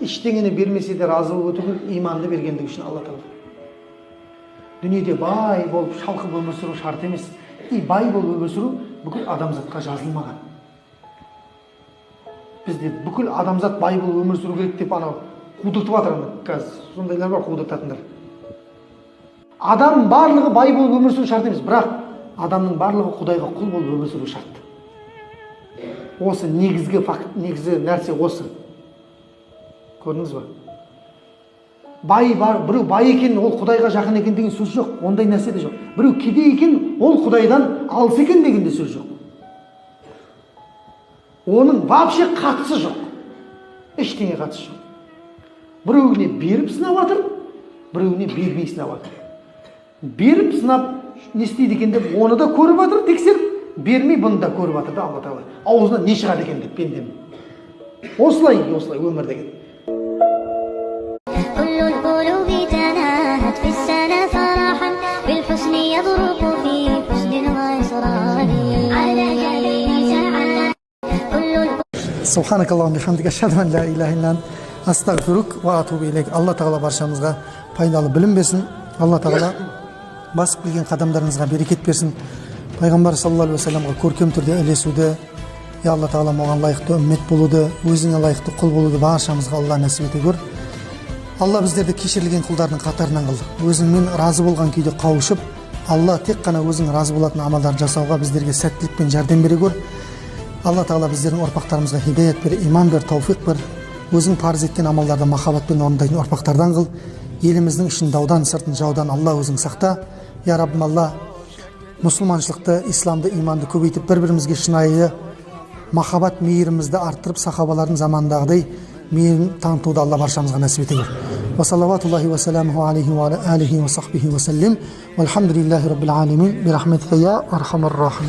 Ештеңені бермесе де разы болып өту керек, иманды бергендігі үшін Алла Тағала. Дүниеде бай болып, шалқып өмір сүру шарт емес. И бай болып өмір сүру бүкіл адамзатқа жазылмаған. Бізде бүкіл адамзат бай болып өмір сүру керек деп анау қудыртып жатыр. Қазір сондайлар бар, қудыртатындар. Адам барлығы бай болып өмір сүру шарт емес, бірақ адамның барлығы Құдайға құл болып өмір сүру шарт. Осы негізгі факт, негізгі нәрсе осы. Көрдіңіз ба? Бай бар, біреу бай екен, ол Құдайға жақын екен деген сөз жоқ. Ондай нәрсе де жоқ. Біреу кедей екен, ол Құдайдан алыс екен деген де сөз жоқ. Оның вообще қатысы жоқ. Ештеңе қатысы жоқ. Біреуіне беріп сынап жатыр, біреуіне бермей сынап жатыр. Беріп сынап не істейді екен деп оны да көріп жатыр, тексеріп, бермей бұны да көріп жатыр да Алла Тағала. Аузынан не шығады екен деп пендем. Осылай өмір деген. Субханак Аллахумма бихамдика, ашхаду ан ла илаха илля ант, астағфирук ва атубу илейк. Алла Тағала баршамызға пайдалы білім берсін. Алла Тағала басып келген қадамдарыңызға берекет берсін. Пайғамбар саллаллаху алейхи ва салламға көркем түрде ілесуді, я Алла Тағала оған лайықты үммет болуды, өзіңе лайықты құл болуды баршамызға Алла нәсіп ете көр. Алла біздерді кешірілген құлдардың қатарынан қыл. Өзіңмен разы болған күйде қауышып, Алла тек қана өзің разы болатын амалдар жасауға біздерге сәттілік пен жәрдем бере көр. Алла Тағала біздердің ұрпақтарымызға хидаят бер, иман бер, тауфиқ бер. Өзің парыз еткен амалдарды махаббатпен орындайтын ұрпақтардан қыл. Еліміздің ішін даудан, сыртын жаудан Алла өзің сақта. Я Раббым Алла, мұсылманшылықты, исламды, иманды көбейтіп, бір-бірімізге шынайы махаббат мейірімізді арттырып, сахабалардың заманындағыдай мейірім танытуды Алла баршамызға нәсіп ете көр. Ва салаватуллахи ва саламуху алейхи ва алихи ва сахбихи ва саллим. Вальхамдулиллахи раббил алемин. Бирахметика я архамар рахим.